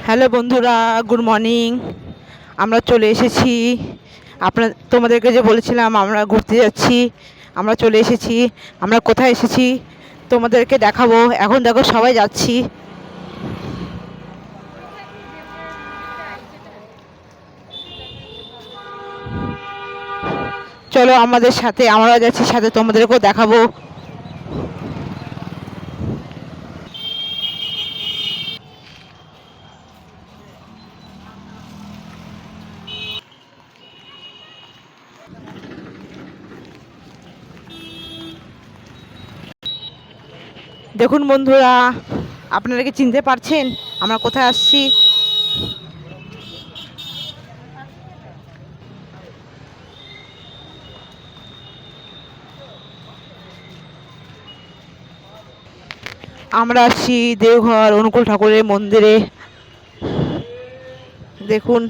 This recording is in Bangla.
হ্যালো বন্ধুরা, গুড মর্নিং। আমরা চলে এসেছি। তোমাদেরকে যে বলেছিলাম আমরা ঘুরতে যাচ্ছি, আমরা চলে এসেছি। আমরা কোথায় এসেছি তোমাদেরকে দেখাবো। এখন দেখো সবাই যাচ্ছি। চলো আমাদের সাথে, আমরা যাচ্ছি সাথে, তোমাদেরকেও দেখাবো। দেখুন বন্ধুরা, আপনারা কি চিনতে পারছেন আমরা কোথায় আসছি? আমরা আসছি দেওঘর অনুকূল ঠাকুরের মন্দিরে। দেখুন,